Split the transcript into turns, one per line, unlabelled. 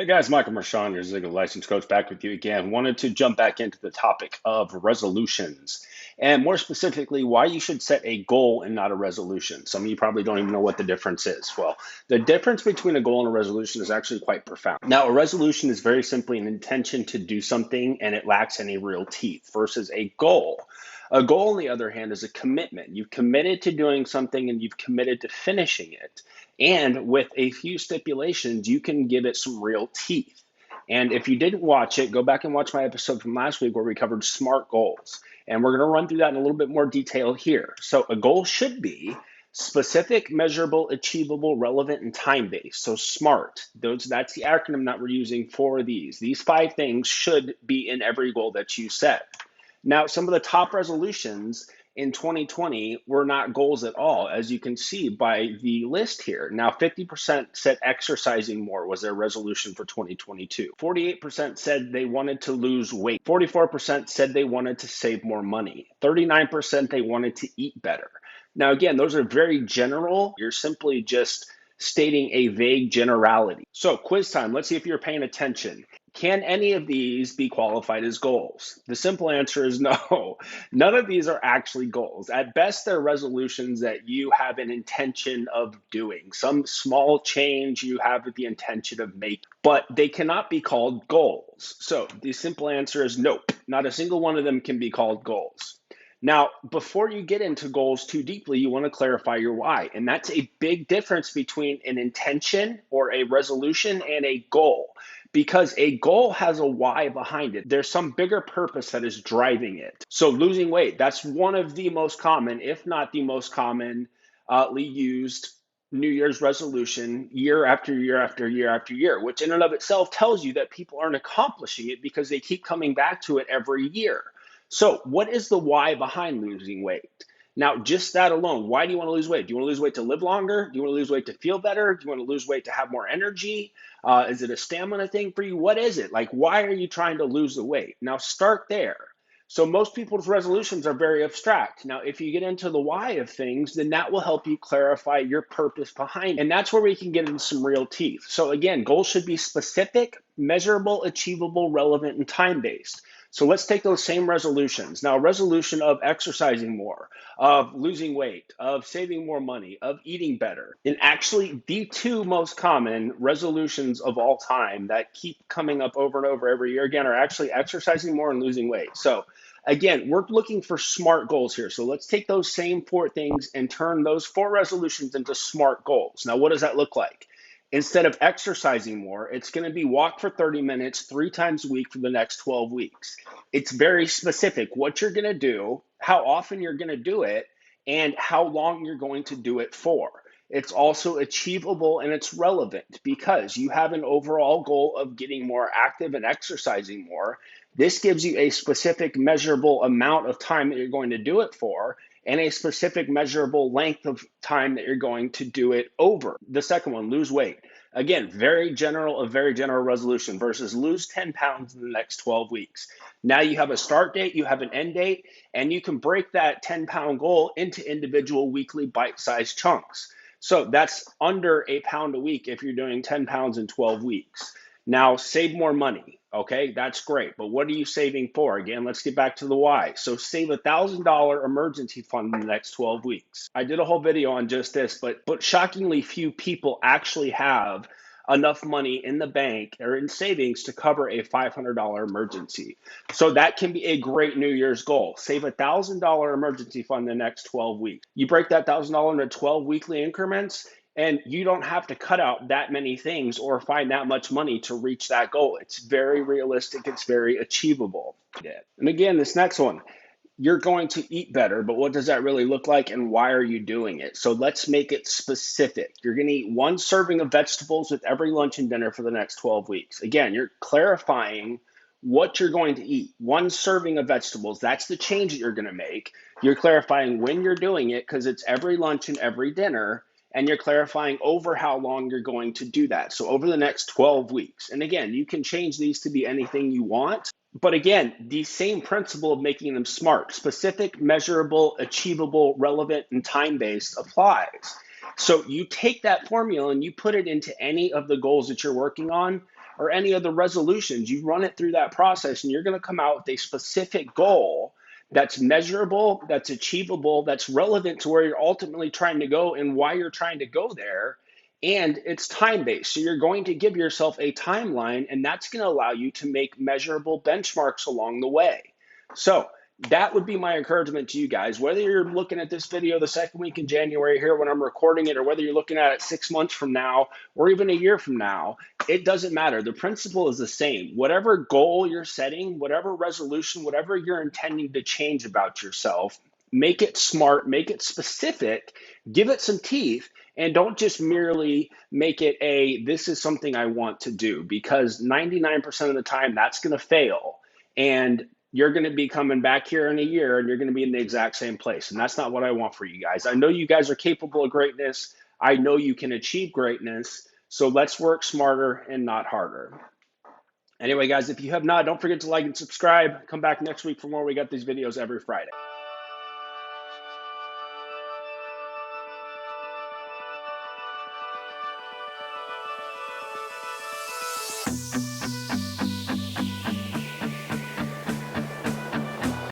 Hey guys, Michael Marshawn, your Ziglar licensed coach, back with you again. Wanted to jump back into the topic of resolutions, and more specifically, why you should set a goal and not a resolution. Some of you probably don't even know what the difference is. Well, the difference between a goal and a resolution is actually quite profound. Now, a resolution is very simply an intention to do something and it lacks any real teeth versus a goal. A goal, on the other hand, is a commitment. You've committed to doing something and you've committed to finishing it. And with a few stipulations, you can give it some real teeth. And if you didn't watch it, go back and watch my episode from last week where we covered SMART goals. And we're going to run through that in a little bit more detail here. So a goal should be specific, measurable, achievable, relevant, and time-based. So SMART, that's the acronym that we're using for these. These 5 things should be in every goal that you set. Now, some of the top resolutions in 2020 were not goals at all, as you can see by the list here. Now, 50% said exercising more was their resolution for 2022. 48% said they wanted to lose weight. 44% said they wanted to save more money. 39% they wanted to eat better. Now, again, those are very general. You're simply just stating a vague generality. So, quiz time. Let's see if you're paying attention. Can any of these be qualified as goals? The simple answer is no. None of these are actually goals. At best, they're resolutions that you have an intention of doing, some small change you have the intention of making, but they cannot be called goals. So the simple answer is nope. Not a single one of them can be called goals. Now, before you get into goals too deeply, you want to clarify your why. And that's a big difference between an intention or a resolution and a goal, because a goal has a why behind it. There's some bigger purpose that is driving it. So losing weight, that's one of the most common, if not the most commonly used New Year's resolution year after year after year after year, which in and of itself tells you that people aren't accomplishing it because they keep coming back to it every year. So what is the why behind losing weight? Now, just that alone, why do you want to lose weight? Do you want to lose weight to live longer? Do you want to lose weight to feel better? Do you want to lose weight to have more energy? Is it a stamina thing for you? What is it? Like, why are you trying to lose the weight? Now, start there. So most people's resolutions are very abstract. Now, if you get into the why of things, then that will help you clarify your purpose behind it. And that's where we can get into some real teeth. So again, goals should be specific, measurable, achievable, relevant, and time-based. So let's take those same resolutions. Now, a resolution of exercising more, of losing weight, of saving more money, of eating better. And actually, the 2 most common resolutions of all time that keep coming up over and over every year again are actually exercising more and losing weight. So again, we're looking for SMART goals here. So let's take those same 4 things and turn those 4 resolutions into SMART goals. Now, what does that look like? Instead of exercising more, it's going to be walk for 30 minutes 3 times a week for the next 12 weeks. It's very specific what you're going to do, how often you're going to do it, and how long you're going to do it for. It's also achievable and it's relevant because you have an overall goal of getting more active and exercising more. This gives you a specific measurable amount of time that you're going to do it for and a specific measurable length of time that you're going to do it over. The second one, lose weight. Again, a very general resolution versus lose 10 pounds in the next 12 weeks. Now you have a start date, you have an end date, and you can break that 10-pound goal into individual weekly bite-sized chunks. So that's under a pound a week if you're doing 10 pounds in 12 weeks. Now, save more money. Okay, that's great. But what are you saving for? Again, let's get back to the why. So save $1,000 emergency fund in the next 12 weeks. I did a whole video on just this, but shockingly few people actually have enough money in the bank or in savings to cover a $500 emergency. So that can be a great New Year's goal. Save $1,000 emergency fund in the next 12 weeks. You break that $1,000 into 12 weekly increments, and you don't have to cut out that many things or find that much money to reach that goal. It's very realistic. It's very achievable. And again, this next one, you're going to eat better, but what does that really look like and why are you doing it? So let's make it specific. You're going to eat 1 serving of vegetables with every lunch and dinner for the next 12 weeks. Again, you're clarifying what you're going to eat. 1 serving of vegetables, that's the change that you're going to make. You're clarifying when you're doing it because it's every lunch and every dinner. And you're clarifying over how long you're going to do that. So over the next 12 weeks. And again, you can change these to be anything you want. But again, the same principle of making them SMART, specific, measurable, achievable, relevant, and time-based applies. So you take that formula and you put it into any of the goals that you're working on. or any of the resolutions. You run it through that process and you're going to come out with a specific goal that's measurable, that's achievable, that's relevant to where you're ultimately trying to go and why you're trying to go there. And it's time based. So you're going to give yourself a timeline, and that's going to allow you to make measurable benchmarks along the way. So that would be my encouragement to you guys. Whether you're looking at this video the second week in January here when I'm recording it, or whether you're looking at it 6 months from now or even a year from now, it doesn't matter. The principle is the same. Whatever goal you're setting, whatever resolution, whatever you're intending to change about yourself, make it smart, make it specific, give it some teeth, and don't just merely make it this is something I want to do, because 99% of the time that's going to fail. And you're going to be coming back here in a year and you're going to be in the exact same place. And that's not what I want for you guys. I know you guys are capable of greatness. I know you can achieve greatness. So let's work smarter and not harder. Anyway, guys, if you have not, don't forget to like and subscribe. Come back next week for more. We got these videos every Friday.